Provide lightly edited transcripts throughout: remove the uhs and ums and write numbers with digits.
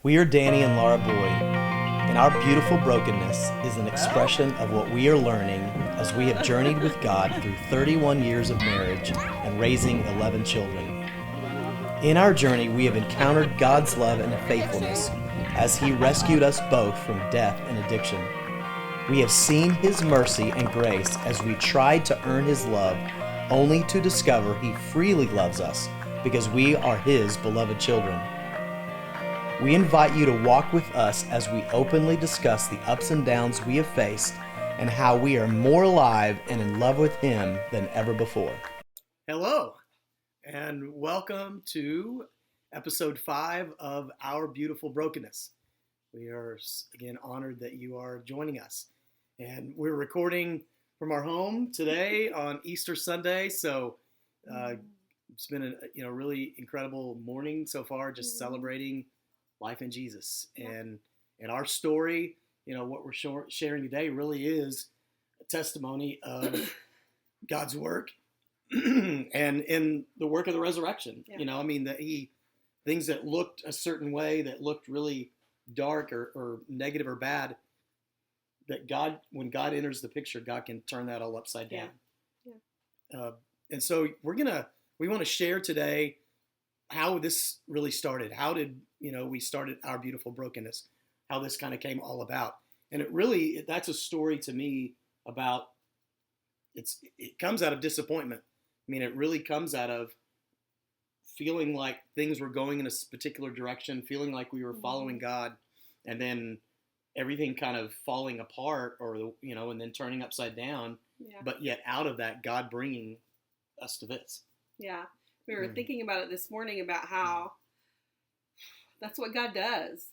We are Danny and Laura Boyd, and our beautiful brokenness is an expression of what we are learning as we have journeyed with God through 31 years of marriage and raising 11 children. In our journey, we have encountered God's love and faithfulness as He rescued us both from death and addiction. We have seen His mercy and grace as we tried to earn His love, only to discover He freely loves us because we are His beloved children. We invite you to walk with us as we openly discuss the ups and downs we have faced and how we are more alive and in love with Him than ever before. Hello, and welcome to episode 5 of Our Beautiful Brokenness. We are, again, honored that you are joining us. And we're recording from our home today on Easter Sunday, so it's been a really incredible morning so far, just celebrating life in Jesus. And our story, what we're sharing today really is a testimony of God's work and in the work of the resurrection. Yeah. That things that looked a certain way, that looked really dark or negative or bad, that when God enters the picture, God can turn that all upside down. Yeah. And so we want to share today how this really started. How did we started Our Beautiful Brokenness, how this kind of came all about. And that's a story to me about, it comes out of disappointment. It really comes out of feeling like things were going in a particular direction, feeling like we were following God, and then everything kind of falling apart and then turning upside down. Yeah. But yet out of that, God bringing us to this. Yeah. We were thinking about it this morning about how that's what God does.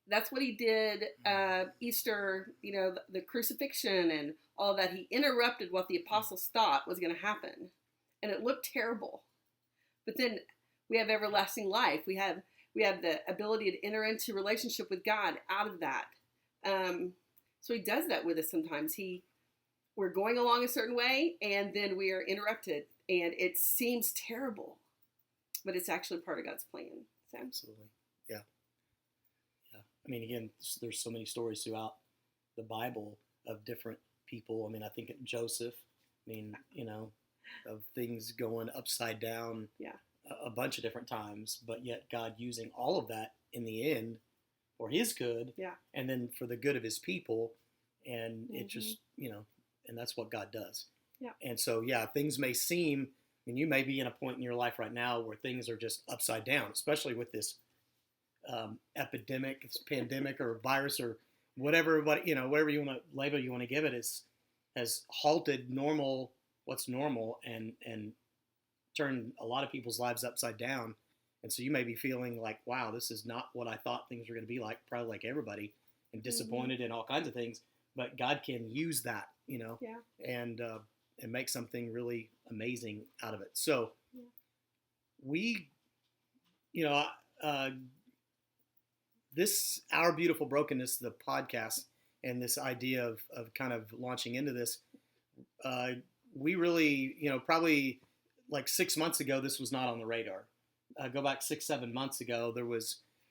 That's what He did Easter, the crucifixion and all that. He interrupted what the apostles thought was going to happen. And it looked terrible. But then we have everlasting life. We have the ability to enter into relationship with God out of that. So He does that with us sometimes. We're going along a certain way, and then we are interrupted. And it seems terrible, but it's actually part of God's plan. So. Absolutely. Yeah. Again, there's so many stories throughout the Bible of different people. I think of Joseph, of things going upside down a bunch of different times, but yet God using all of that in the end for His good, and then for the good of His people. And it just, and that's what God does. Yeah. And so, things may seem, you may be in a point in your life right now where things are just upside down, especially with this epidemic, this pandemic or virus or whatever, whatever you want to label you want to give it, has halted what's normal and turned a lot of people's lives upside down. And so you may be feeling like, wow, this is not what I thought things were going to be like, probably like everybody, and disappointed and all kinds of things. But God can use that, and make something really amazing out of it. So this Our Beautiful Brokenness, the podcast, and this idea of kind of launching into this, we really, probably like 6 months ago, this was not on the radar. Go back 6-7 months ago,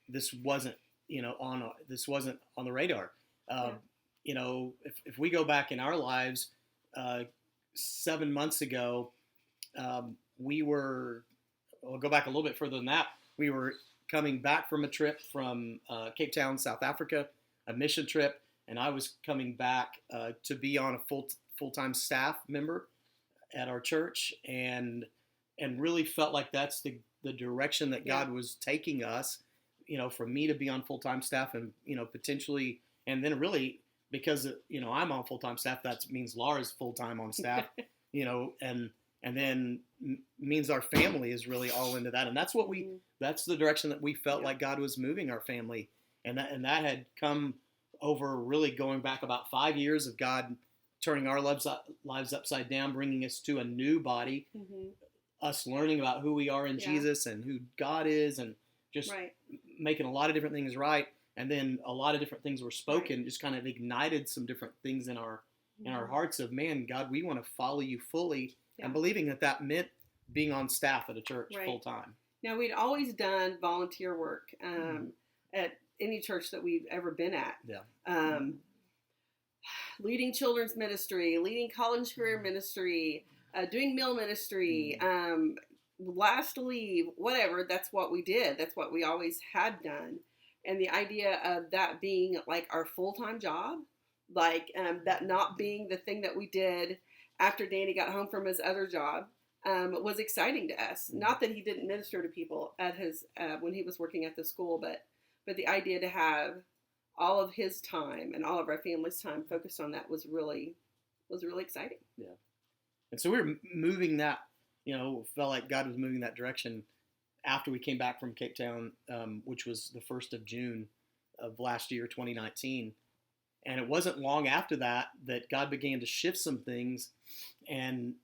this wasn't on the radar. If we go back in our lives, 7 months ago, I'll go back a little bit further than that. We were coming back from a trip from Cape Town, South Africa, a mission trip, and I was coming back to be on a full-time staff member at our church, and really felt like that's the direction that God was taking us, for me to be on full-time staff, and potentially, and then really, because I'm on full-time staff, that means Laura's full-time on staff, and then means our family is really all into that, and that's what that's the direction that we felt like God was moving our family, and that had come over really going back about 5 years of God turning our lives upside down, bringing us to a new body, us learning about who we are in Jesus and who God is, and just making a lot of different things right. And then a lot of different things were spoken, just kind of ignited some different things in our hearts of, man, God, we want to follow you fully, and believing that meant being on staff at a church full time. Now, we'd always done volunteer work. at any church that we've ever been at. Yeah. Leading children's ministry, leading college career ministry, doing meal ministry, last to leave, whatever. That's what we did. That's what we always had done. And the idea of that being like our full-time job, like that not being the thing that we did after Danny got home from his other job, was exciting to us. Not that he didn't minister to people at his when he was working at the school, but the idea to have all of his time and all of our family's time focused on that was really exciting. Yeah. And so we were moving that, felt like God was moving that direction after we came back from Cape Town, which was the 1st of June of last year, 2019. And it wasn't long after that God began to shift some things, and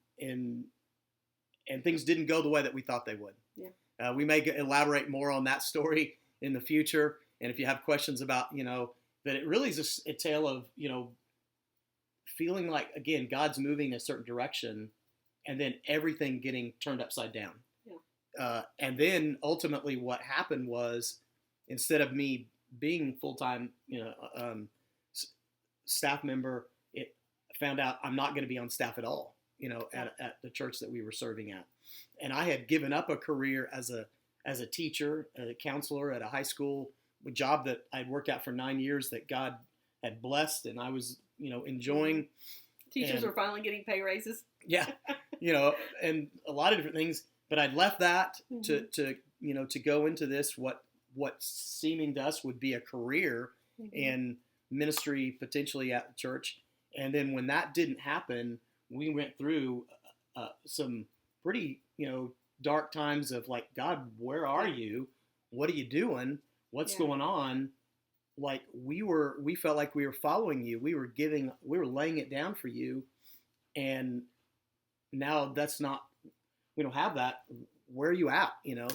things didn't go the way that we thought they would. Yeah. We may elaborate more on that story in the future. And if you have questions about, that it really is a tale of, feeling like, again, God's moving a certain direction and then everything getting turned upside down. Yeah. And then ultimately what happened was, instead of me being full-time, staff member, it found out I'm not going to be on staff at all, at the church that we were serving at. And I had given up a career as a teacher, a counselor at a high school, a job that I'd worked at for 9 years that God had blessed and I was, enjoying. Teachers were finally getting pay raises. Yeah. And a lot of different things, but I'd left that to go into this, what seeming to us would be a career in ministry, potentially at the church. And then when that didn't happen, we went through some pretty, dark times of like, God, where are you? What are you doing? What's going on? Like we felt like we were following you. We were laying it down for you. And now we don't have that. Where are you at? Yeah.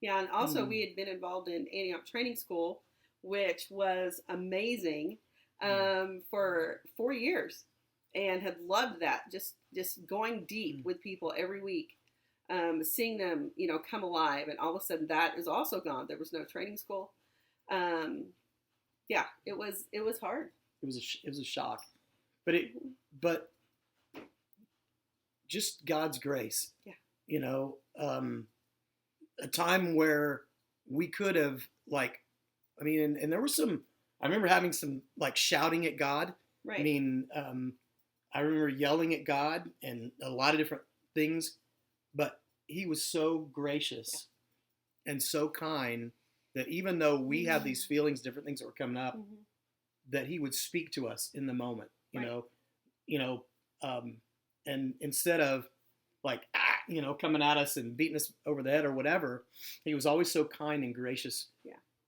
Yeah. And also we had been involved in Antioch Training School, which was amazing, for 4 years, and had loved that. Just going deep with people every week. Seeing them, come alive, and all of a sudden that is also gone. There was no training school. It was hard. It was a shock, but just God's grace. Yeah. A time where we could have and there was I remember having some shouting at God. Right. I remember yelling at God and a lot of different things. But he was so gracious and so kind that even though we had these feelings, different things that were coming up, that he would speak to us in the moment, and instead of coming at us and beating us over the head or whatever, he was always so kind and gracious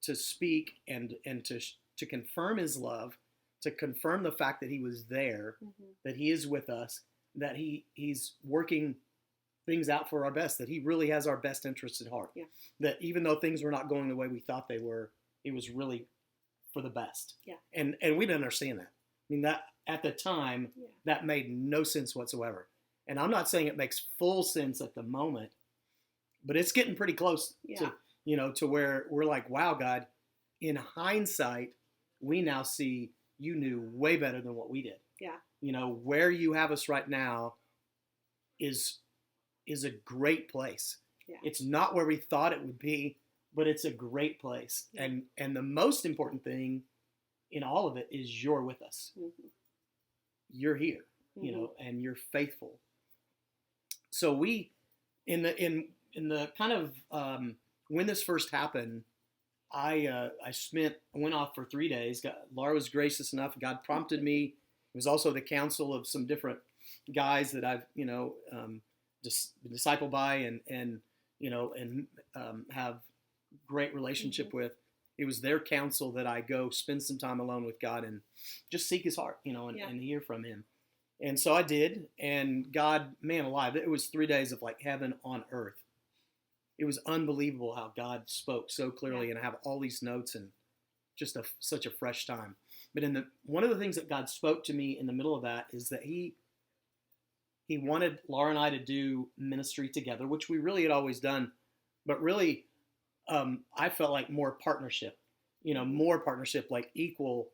to speak and to confirm his love, to confirm the fact that he was there, that he is with us, that he's working things out for our best, that he really has our best interests at heart. Yeah. That even though things were not going the way we thought they were, it was really for the best. Yeah. And we didn't understand that. That at the time, that made no sense whatsoever. And I'm not saying it makes full sense at the moment, but it's getting pretty close to where we're like, wow, God, in hindsight, we now see you knew way better than what we did. Yeah. Where you have us right now is a great place. Yeah. It's not where we thought it would be, but it's a great place. Yeah. And the most important thing in all of it is you're with us. You're here, and you're faithful. So we, in the kind of, when this first happened, I went off for 3 days. Laura was gracious enough. God prompted me. It was also the counsel of some different guys that I've, just been discipled by and have great relationship with. It was their counsel that I go spend some time alone with God and just seek his heart, and hear from him. And so I did, and God, man alive, it was 3 days of heaven on earth. It was unbelievable how God spoke so clearly, and I have all these notes and just such a fresh time. But one of the things that God spoke to me in the middle of that is that He wanted Laura and I to do ministry together, which we really had always done. But really, I felt like more partnership, more partnership, like equal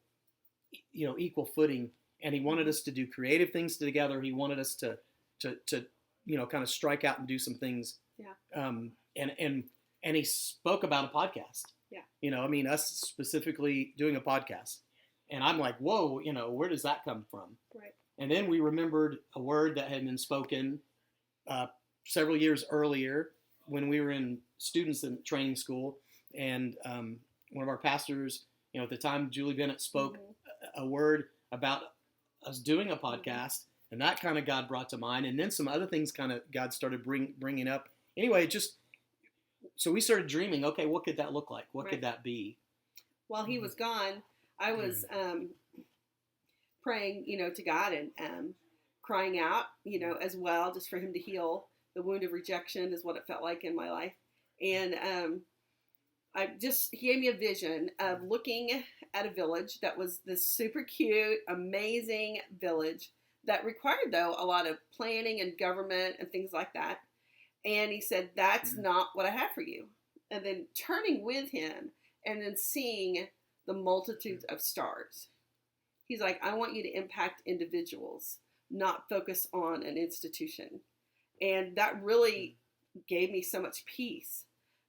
footing. And he wanted us to do creative things together. He wanted us to kind of strike out and do some things. Yeah. And he spoke about a podcast. Yeah. Us specifically doing a podcast. And I'm like, whoa, where does that come from? Right. And then we remembered a word that had been spoken several years earlier when we were in students in training school. And one of our pastors, at the time, Julie Bennett, spoke a word about us doing a podcast. And that kind of God brought to mind. And then some other things kind of God started bringing up. Anyway, so we started dreaming, okay, what could that look like? What could that be? While he was gone, I was praying, to God and crying out, as well, just for him to heal. The wound of rejection is what it felt like in my life. And he gave me a vision of looking at a village that was this super cute, amazing village that required, though, a lot of planning and government and things like that. And he said, that's not what I have for you. And then turning with him and then seeing the multitudes of stars. He's like, I want you to impact individuals, not focus on an institution. And that really gave me so much peace.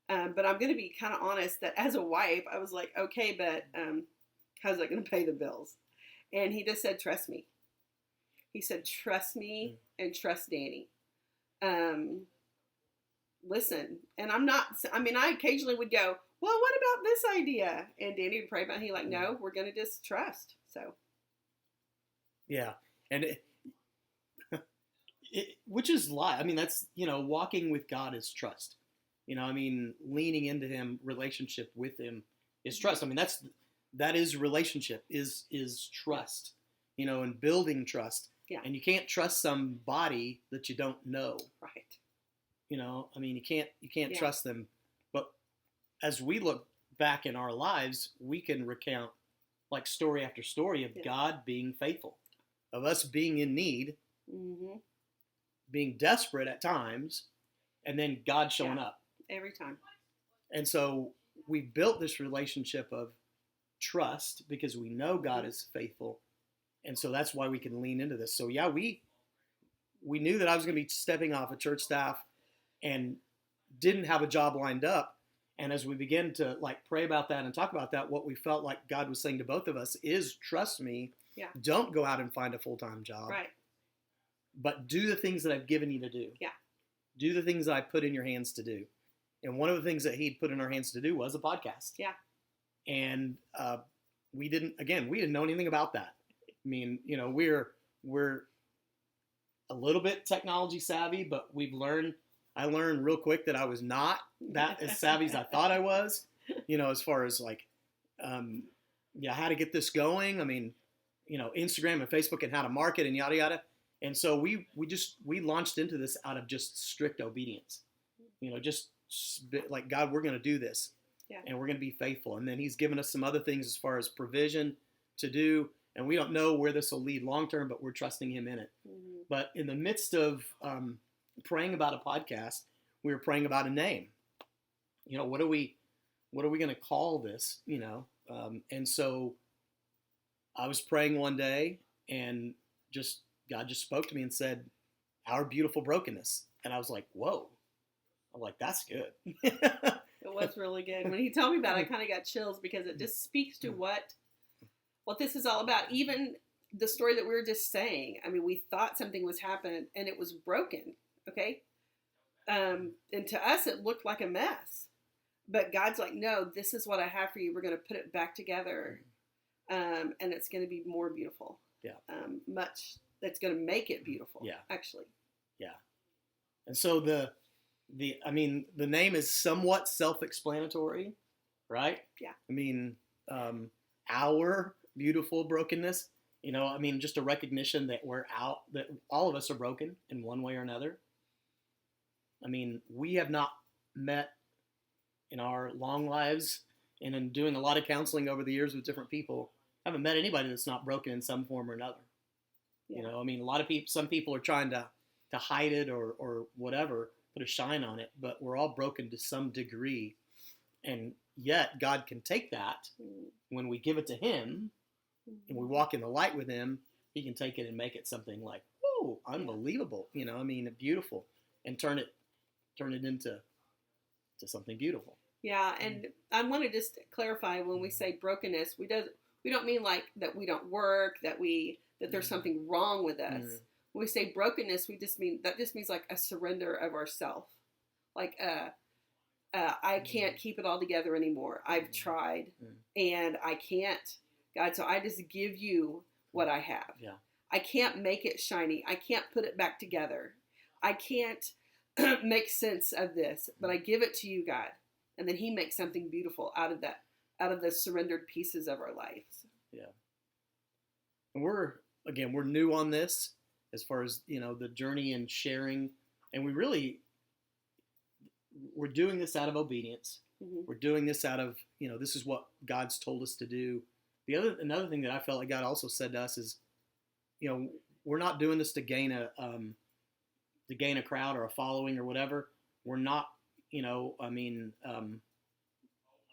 But I'm going to be kind of honest that as a wife, I was like, okay, but how's that going to pay the bills? And he just said, trust me. He said, trust me and trust Danny. Listen. And I occasionally would go, well, what about this idea? And Danny would pray about it. He's like, no, we're going to just trust. So. Yeah. And which is life. That's, walking with God is trust. Leaning into him, relationship with him is trust. That is relationship, is trust, and building trust. Yeah. And you can't trust somebody that you don't know. Right. You can't trust them. But as we look back in our lives, we can recount like story after story of God being faithful, of us being in need, being desperate at times, and then God showing up. Every time. And so we built this relationship of trust because we know God is faithful. And so that's why we can lean into this. So yeah, we knew that I was going to be stepping off of church staff and didn't have a job lined up. And as we began to pray about that and talk about that, what we felt like God was saying to both of us is trust me. Yeah. Don't go out and find a full-time job. Right. But do the things that I've given you to do. Yeah. Do the things that I put in your hands to do. And one of the things that he'd put in our hands to do was a podcast. Yeah. And we didn't know anything about that. We're a little bit technology savvy, but I learned real quick that I was not that as savvy as I thought I was, as far as how to get this going. Instagram and Facebook and how to market and yada, yada. And so we launched into this out of just strict obedience, just like, God, we're going to do this. Yeah. And we're going to be faithful. And then he's given us some other things as far as provision to do. And we don't know where this will lead long term, but we're trusting him in it. Mm-hmm. But in the midst of praying about a podcast, we were praying about a name. What are we going to call this? And so I was praying one day and God just spoke to me and said, Our Beautiful Brokenness. And I was like, whoa. I'm like, that's good. It was really good. When he told me about it, I kind of got chills because it just speaks to what this is all about. Even the story that we were just saying. We thought something was happening and it was broken. Okay. And to us, it looked like a mess. But God's like, no, this is what I have for you. We're going to put it back together. And it's going to be more beautiful. Yeah. That's going to make it beautiful. Yeah. Actually. Yeah. And so the name is somewhat self-explanatory, right? Yeah. Our beautiful brokenness, just a recognition that that all of us are broken in one way or another. We have not met in our long lives and in doing a lot of counseling over the years with different people, haven't met anybody that's not broken in some form or another. Yeah. A lot of people, some people are trying to hide it or whatever, put a shine on it, but we're all broken to some degree. And yet God can take that when we give it to him and we walk in the light with him. He can take it and make it something like, whoa, unbelievable. Beautiful, and turn it into something beautiful. Yeah, and I want to just clarify, when we say brokenness, we don't mean like that we don't work, that there's something wrong with us. When we say brokenness, that just means like a surrender of ourself. Like I can't keep it all together anymore. I've tried and I can't. God, so I just give you what I have. Yeah. I can't make it shiny. I can't put it back together. I can't make sense of this, but I give it to you, God. And then he makes something beautiful out of that, out of the surrendered pieces of our lives. Yeah. And we're new on this as far as, the journey and sharing. And we're doing this out of obedience. Mm-hmm. We're doing this out of, this is what God's told us to do. Another thing that I felt like God also said to us is, we're not doing this to gain a crowd or a following or whatever. We're not,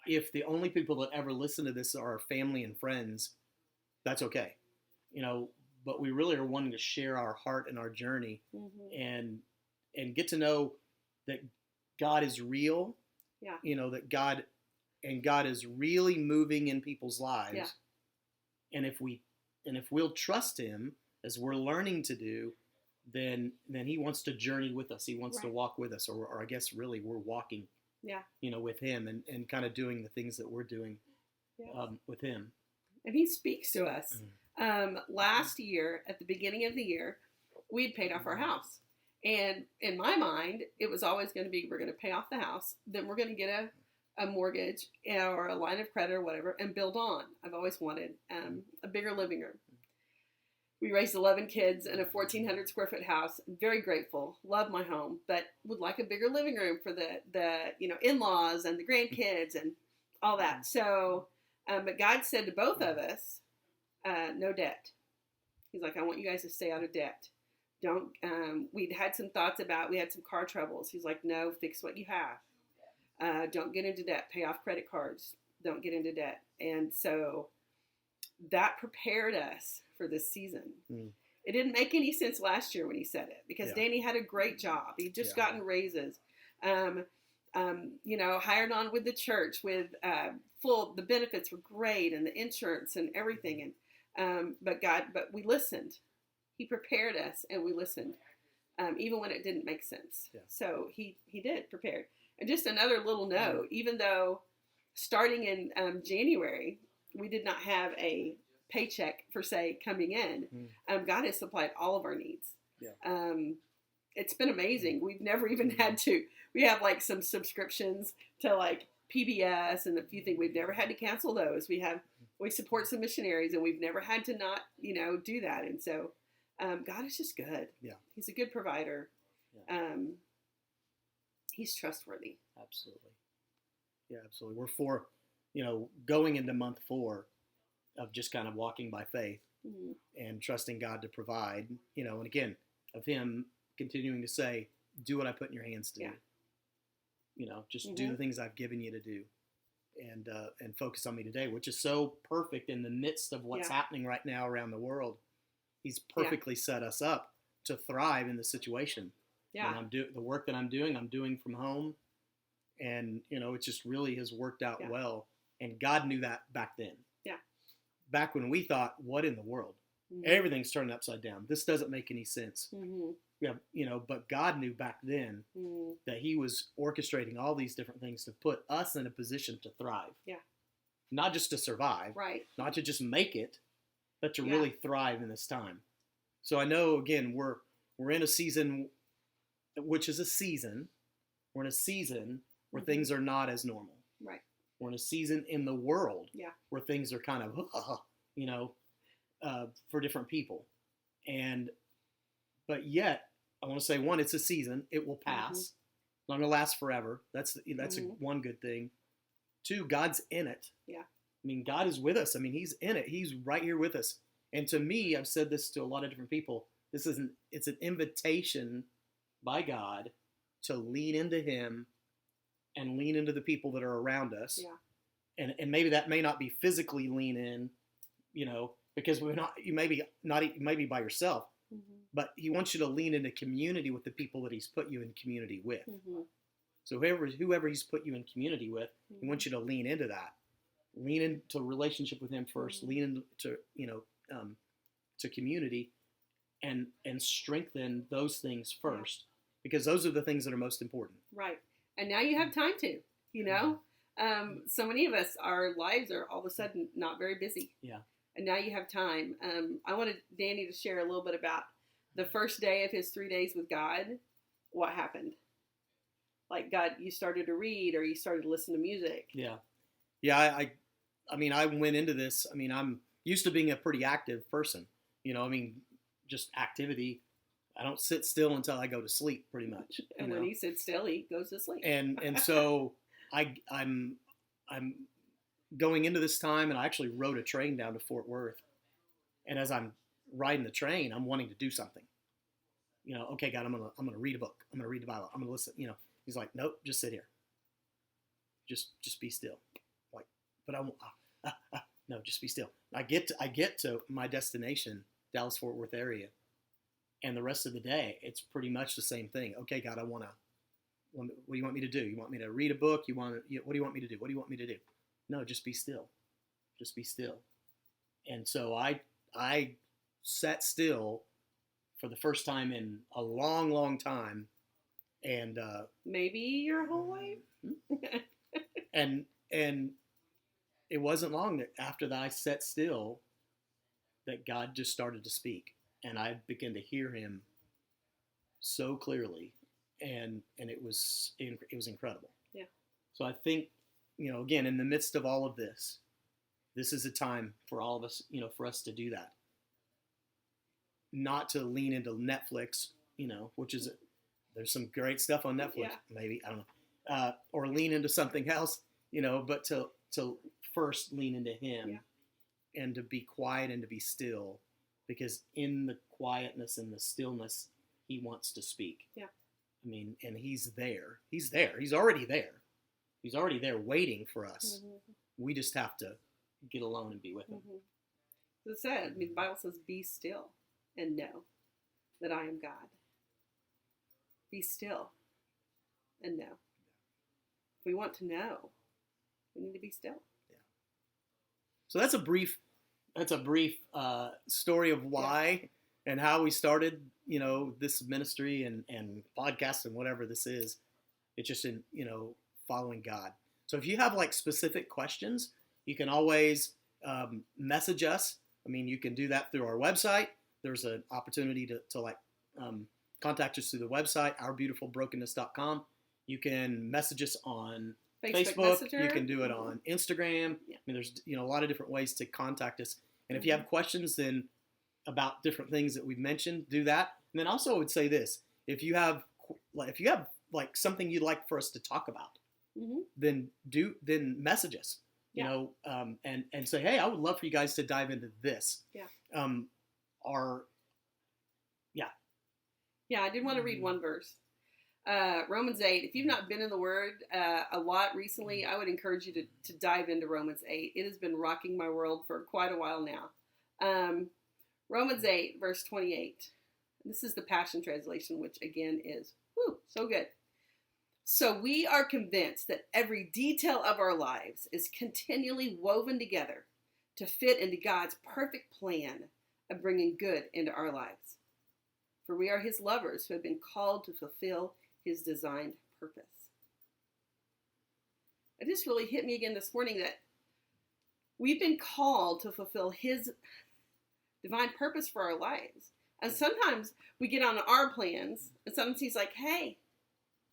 if the only people that ever listen to this are our family and friends, that's okay. But we really are wanting to share our heart and our journey, and get to know that God is real. Yeah. That God is really moving in people's lives. Yeah. And if we'll trust him as we're learning to do, then he wants to journey with us. He wants to walk with us, or I guess really we're walking, with him and kind of doing the things that we're doing with him. And he speaks to us. Last year, at the beginning of the year, we'd paid off our house. And in my mind, it was always going to be, we're going to pay off the house, then we're going to get a mortgage or a line of credit or whatever and build on. I've always wanted a bigger living room. We raised 11 kids in a 1,400 square foot house. I'm very grateful. Love my home, but would like a bigger living room for the in-laws and the grandkids and all that. So, but God said to both of us, no debt. He's like, I want you guys to stay out of debt. Don't, we'd had some thoughts about, we had some car troubles. He's like, no, fix what you have. Don't get into debt. Pay off credit cards. Don't get into debt. And so that prepared us for this season. It didn't make any sense last year when he said it, because Danny had a great job. He'd just gotten raises, hired on with the church with the benefits were great and the insurance and everything. And, but we listened. He prepared us and we listened, even when it didn't make sense. Yeah. So he did prepare. And just another little note, even though starting in January, we did not have a paycheck per se coming in, God has supplied all of our needs. Yeah. It's been amazing. We've never even had to, we have like some subscriptions to like PBS and a few things. We've never had to cancel those. We support some missionaries and we've never had to not, do that. And so God is just good. Yeah. He's a good provider. Yeah. He's trustworthy. Absolutely. Yeah, absolutely. We're going into month 4 of just kind of walking by faith and trusting God to provide, and again, of him continuing to say, do what I put in your hands to do. Just do the things I've given you to do, and focus on me today, which is so perfect in the midst of what's happening right now around the world. He's perfectly set us up to thrive in the situation. Yeah. And the work that I'm doing from home. And, it just really has worked out well. And God knew that back then. Yeah. Back when we thought, what in the world? Everything's turning upside down. This doesn't make any sense. Yeah. But God knew back then that he was orchestrating all these different things to put us in a position to thrive. Yeah. Not just to survive. Right. Not to just make it, but to really thrive in this time. So I know, again, we're in a season, which is a season. We're in a season where things are not as normal. Right. We're in a season in the world where things are kind of, for different people. But yet, I want to say, one, it's a season. It will pass. It's not going to last forever. That's one good thing. 2, God's in it. Yeah. I mean, God is with us. I mean, he's in it. He's right here with us. And to me, I've said this to a lot of different people. It's an invitation by God to lean into him and lean into the people that are around us. Yeah. And maybe that may not be physically lean in, because you may be by yourself, but he wants you to lean into community with the people that he's put you in community with. So whoever he's put you in community with, he wants you to lean into that. Lean into relationship with him first, lean into, to community and strengthen those things first, because those are the things that are most important. Right. And now you have time to, so many of us, our lives are all of a sudden not very busy. Yeah. And now you have time. I wanted Danny to share a little bit about the first day of his 3 days with God. What happened? Like, God, you started to read, or you started to listen to music. Yeah. Yeah. I went into this. I'm used to being a pretty active person, just activity. I don't sit still until I go to sleep, pretty much. And when he sits still, he goes to sleep. And so I'm going into this time, and I actually rode a train down to Fort Worth. And as I'm riding the train, I'm wanting to do something. Okay, God, I'm gonna read a book. I'm gonna read the Bible. I'm gonna listen. He's like, nope, just sit here. Just be still. Like, but I won't. No, just be still. I get to my destination, Dallas Fort Worth area, and the rest of the day, it's pretty much the same thing. Okay, God, what do you want me to do? You want me to read a book? What do you want me to do? What do you want me to do? No, just be still. Just be still. And so I sat still for the first time in a long, long time. And maybe your whole life. and it wasn't long that after that I sat still that God just started to speak, and I began to hear him so clearly, and it was incredible. Yeah. So I think, again, in the midst of all of this is a time for all of us, for us to do that. Not to lean into Netflix, which is there's some great stuff on Netflix, maybe, I don't know, or lean into something else, but to first lean into him, and to be quiet and to be still, because in the quietness and the stillness, he wants to speak. Yeah. And he's there. He's there. He's already there. He's already there waiting for us. We just have to get alone and be with him. As I said, the Bible says, be still and know that I am God. Be still and know. If we want to know, we need to be still. Yeah. So that's a brief story of why and how we started, this ministry and podcast and whatever this is. It's just in, following God. So if you have specific questions, you can always message us. You can do that through our website. There's an opportunity to contact us through the website, ourbeautifulbrokenness.com. You can message us on Facebook. Messenger. You can do it on Instagram. Yeah. There's a lot of different ways to contact us. And if you have questions then about different things that we've mentioned, do that. And then also I would say this: if you have something you'd like for us to talk about, then message us. And say, hey, I would love for you guys to dive into this. Yeah. Yeah, I did want to read one verse. Romans 8. If you've not been in the Word a lot recently, I would encourage you to dive into Romans 8. It has been rocking my world for quite a while now. Romans 8, verse 28. This is the Passion Translation, which again is so good. So we are convinced that every detail of our lives is continually woven together to fit into God's perfect plan of bringing good into our lives. For we are his lovers who have been called to fulfill his designed purpose. It just really hit me again this morning that we've been called to fulfill his divine purpose for our lives. And sometimes we get on our plans, and sometimes he's like, hey,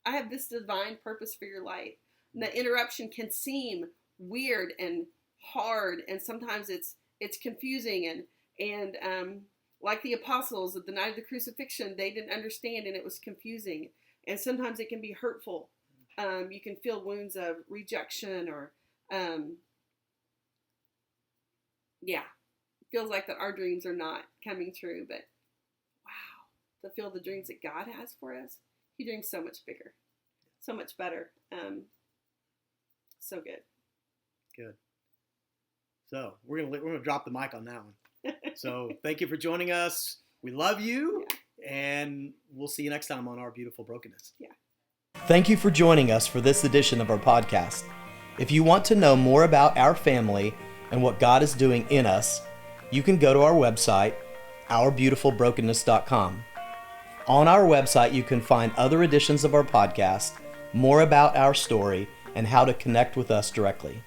I have this divine purpose for your life. And that interruption can seem weird and hard, and sometimes it's confusing and like the apostles at the night of the crucifixion, they didn't understand and it was confusing. And sometimes it can be hurtful. You can feel wounds of rejection or, feels like that our dreams are not coming true. But wow, to feel the dreams that God has for us, he dreams so much bigger, so much better. So good. Good. So we're gonna drop the mic on that one. So thank you for joining us. We love you, and we'll see you next time on Our Beautiful Brokenness. Yeah. Thank you for joining us for this edition of our podcast. If you want to know more about our family and what God is doing in us, you can go to our website, OurBeautifulBrokenness.com. On our website, you can find other editions of our podcast, more about our story, and how to connect with us directly.